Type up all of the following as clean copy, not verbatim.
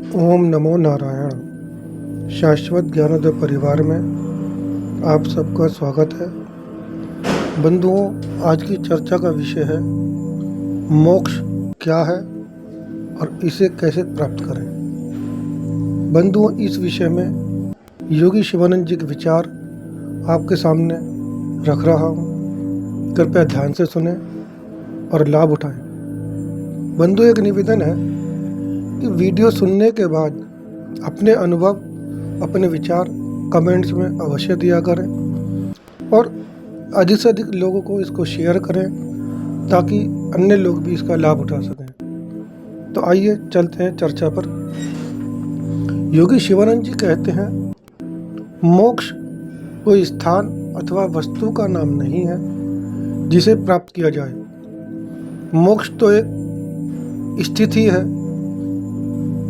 ओम नमो नारायण। शाश्वत ज्ञानोदय परिवार में आप सबका स्वागत है। बंधुओं, आज की चर्चा का विषय है मोक्ष क्या है और इसे कैसे प्राप्त करें। बंधुओं, इस विषय में योगी शिवानंद जी के विचार आपके सामने रख रहा हूँ। कृपया ध्यान से सुने और लाभ उठाएं। बंधु, एक निवेदन है कि वीडियो सुनने के बाद अपने अनुभव, अपने विचार कमेंट्स में अवश्य दिया करें और अधिक से अधिक लोगों को इसको शेयर करें ताकि अन्य लोग भी इसका लाभ उठा सकें। तो आइए चलते हैं चर्चा पर। योगी शिवानंद जी कहते हैं, मोक्ष कोई स्थान अथवा वस्तु का नाम नहीं है जिसे प्राप्त किया जाए। मोक्ष तो एक स्थिति है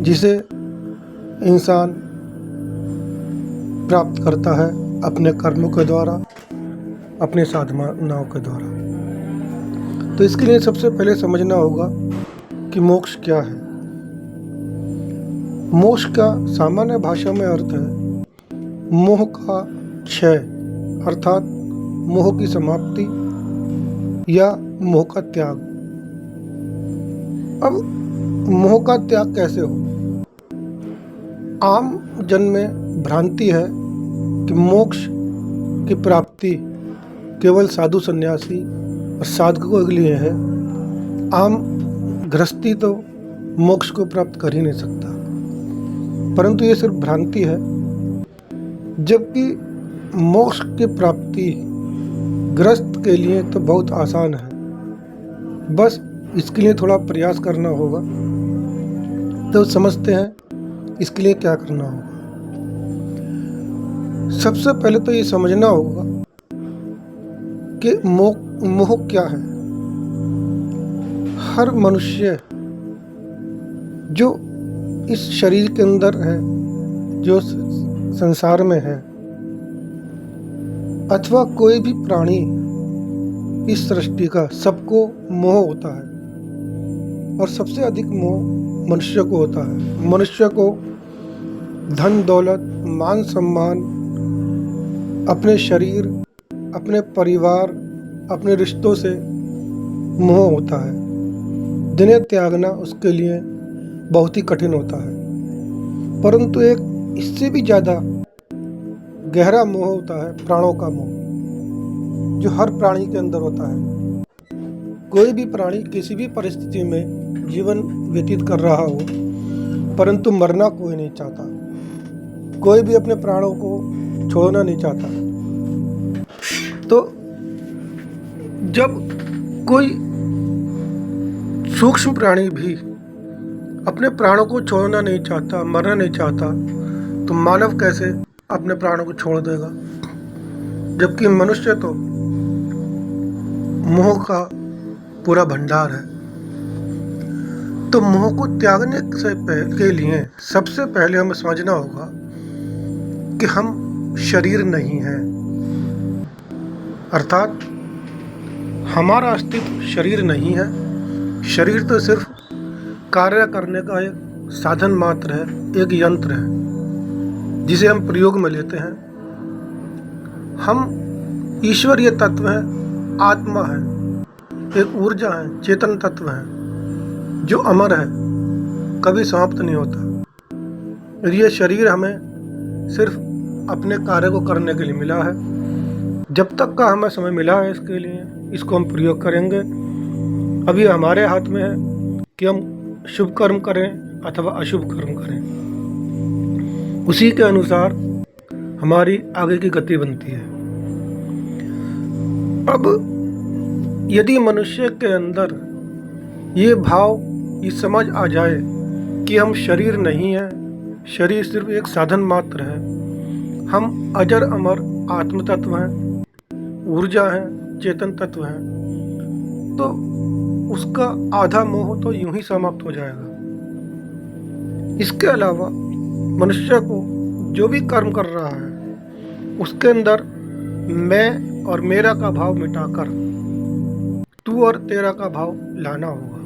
जिसे इंसान प्राप्त करता है अपने कर्मों के द्वारा, अपने साधनाओं के द्वारा। तो इसके लिए सबसे पहले समझना होगा कि मोक्ष क्या है। मोक्ष का सामान्य भाषा में अर्थ है मोह का क्षय, अर्थात मोह की समाप्ति या मोह का त्याग। अब मोह का त्याग कैसे हो? आम जन में भ्रांति है कि मोक्ष की प्राप्ति केवल साधु सन्यासी और साधकों के लिए है। आम गृहस्थी तो मोक्ष को प्राप्त कर ही नहीं सकता। परंतु ये सिर्फ भ्रांति है, जबकि मोक्ष की प्राप्ति गृहस्थ के लिए तो बहुत आसान है। बस इसके लिए थोड़ा प्रयास करना होगा। तो समझते हैं इसके लिए क्या करना होगा। सबसे पहले तो ये समझना होगा कि मोह क्या है। हर मनुष्य जो इस शरीर के अंदर है, जो संसार में है, अथवा कोई भी प्राणी इस सृष्टि का, सबको मोह होता है और सबसे अधिक मोह मनुष्य को होता है। मनुष्य को धन दौलत, मान सम्मान, अपने शरीर, अपने परिवार, अपने रिश्तों से मोह होता है। जिन्हें त्यागना उसके लिए बहुत ही कठिन होता है। परंतु एक इससे भी ज़्यादा गहरा मोह होता है प्राणों का मोह, जो हर प्राणी के अंदर होता है। कोई भी प्राणी किसी भी परिस्थिति में जीवन व्यतीत कर रहा हो, परंतु मरना कोई नहीं चाहता। कोई भी अपने प्राणों को छोड़ना नहीं चाहता। तो जब कोई सूक्ष्म प्राणी भी अपने प्राणों को छोड़ना नहीं चाहता, मरना नहीं चाहता, तो मानव कैसे अपने प्राणों को छोड़ देगा? जबकि मनुष्य तो मोह का पूरा भंडार है। तो मोह को त्यागने से के लिए सबसे पहले हमें समझना होगा कि हम शरीर नहीं हैं। अर्थात हमारा अस्तित्व शरीर नहीं है। शरीर तो सिर्फ कार्य करने का एक साधन मात्र है, एक यंत्र है जिसे हम प्रयोग में लेते हैं। हम ईश्वरीय तत्व हैं, आत्मा है, एक ऊर्जा है, चेतन तत्व है जो अमर है, कभी समाप्त नहीं होता। ये शरीर हमें सिर्फ अपने कार्य को करने के लिए मिला है। जब तक का हमें समय मिला है इसके लिए, इसको हम प्रयोग करेंगे। अभी हमारे हाथ में है कि हम शुभ कर्म करें अथवा अशुभ कर्म करें। उसी के अनुसार हमारी आगे की गति बनती है। अब यदि मनुष्य के अंदर ये भाव, ये समझ आ जाए कि हम शरीर नहीं है, शरीर सिर्फ एक साधन मात्र है, हम अजर अमर आत्म तत्व हैं, ऊर्जा हैं, चेतन तत्व हैं, तो उसका आधा मोह तो यूं ही समाप्त हो जाएगा। इसके अलावा मनुष्य को जो भी कर्म कर रहा है उसके अंदर मैं और मेरा का भाव मिटाकर तू और तेरा का भाव लाना होगा।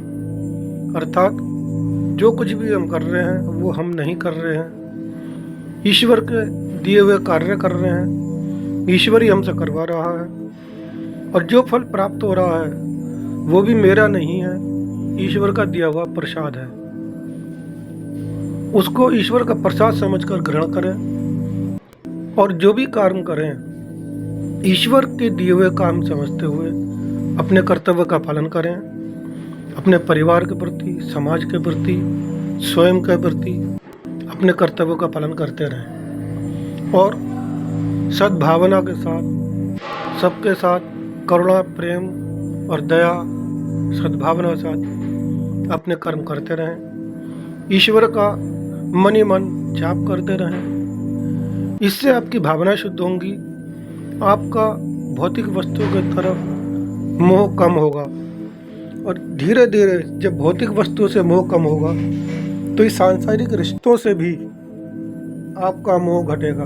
अर्थात जो कुछ भी हम कर रहे हैं वो हम नहीं कर रहे हैं, ईश्वर के दिए हुए कार्य कर रहे हैं, ईश्वर ही हमसे करवा रहा है। और जो फल प्राप्त हो रहा है वो भी मेरा नहीं है, ईश्वर का दिया हुआ प्रसाद है। उसको ईश्वर का प्रसाद समझकर ग्रहण करें और जो भी कर्म करें ईश्वर के दिए हुए काम समझते हुए अपने कर्तव्य का पालन करें। अपने परिवार के प्रति, समाज के प्रति, स्वयं के प्रति अपने कर्तव्यों का पालन करते रहें और सद्भावना के साथ, सबके साथ करुणा, प्रेम और दया, सद्भावना के साथ अपने कर्म करते रहें। ईश्वर का मन ही मन जाप करते रहें। इससे आपकी भावना शुद्ध होंगी, आपका भौतिक वस्तुओं की तरफ मोह कम होगा और धीरे धीरे जब भौतिक वस्तुओं से मोह कम होगा तो इस सांसारिक रिश्तों से भी आपका मोह घटेगा।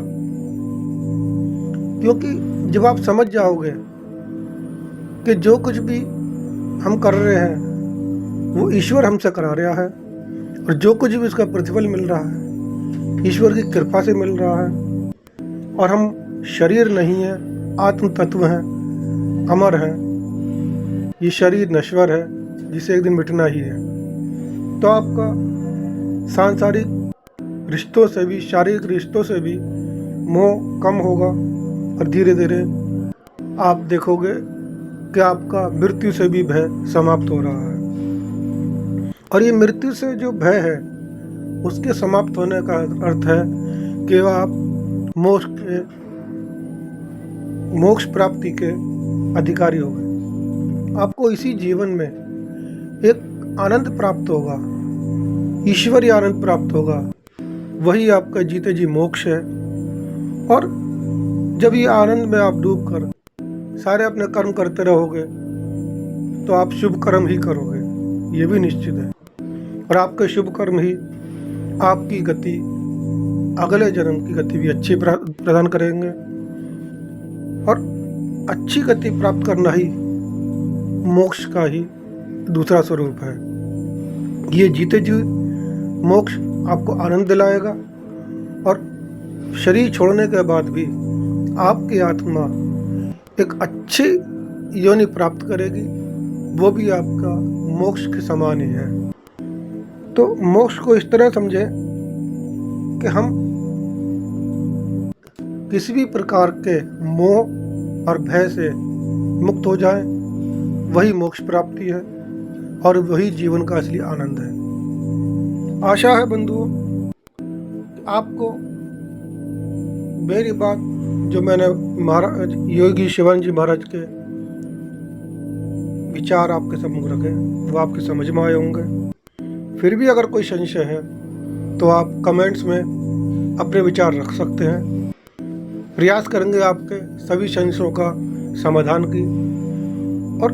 क्योंकि जब आप समझ जाओगे कि जो कुछ भी हम कर रहे हैं वो ईश्वर हमसे करा रहा है और जो कुछ भी उसका प्रतिफल मिल रहा है ईश्वर की कृपा से मिल रहा है, और हम शरीर नहीं है, आत्म तत्व हैं, अमर हैं, ये शरीर नश्वर है जिसे एक दिन मिटना ही है, तो आपका सांसारिक रिश्तों से भी, शारीरिक रिश्तों से भी मोह कम होगा और धीरे धीरे आप देखोगे कि आपका मृत्यु से भी भय समाप्त हो रहा है। और ये मृत्यु से जो भय है उसके समाप्त होने का अर्थ है कि आप मोक्ष प्राप्ति के अधिकारी हो गए। आपको इसी जीवन में एक आनंद प्राप्त होगा, ईश्वरीय आनंद प्राप्त होगा, वही आपका जीते जी मोक्ष है। और जब ये आनंद में आप डूब कर सारे अपने कर्म करते रहोगे तो आप शुभ कर्म ही करोगे, ये भी निश्चित है। और आपके शुभ कर्म ही आपकी गति, अगले जन्म की गति भी अच्छी प्रदान करेंगे। और अच्छी गति प्राप्त करना ही मोक्ष का ही दूसरा स्वरूप है। ये जीते जी मोक्ष आपको आनंद दिलाएगा और शरीर छोड़ने के बाद भी आपकी आत्मा एक अच्छी योनि प्राप्त करेगी, वो भी आपका मोक्ष के समान ही है। तो मोक्ष को इस तरह समझे कि हम किसी भी प्रकार के मोह और भय से मुक्त हो जाएं, वही मोक्ष प्राप्ति है और वही जीवन का असली आनंद है। आशा है बंधुओं आपको मेरी बात जो मैंने महाराज योगी शिवानंद जी महाराज के विचार आपके सम्मुख रखे वो आपके समझ में आए होंगे। फिर भी अगर कोई संशय है तो आप कमेंट्स में अपने विचार रख सकते हैं। प्रयास करेंगे आपके सभी संशयों का समाधान की। और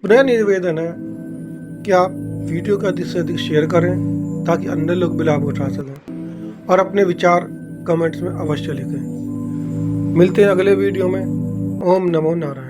पुनः निवेदन है कि आप वीडियो को अधिक से अधिक शेयर करें ताकि अन्य लोग भी लाभ उठा सकें और अपने विचार कमेंट्स में अवश्य लिखें। मिलते हैं अगले वीडियो में। ओम नमो नारायण।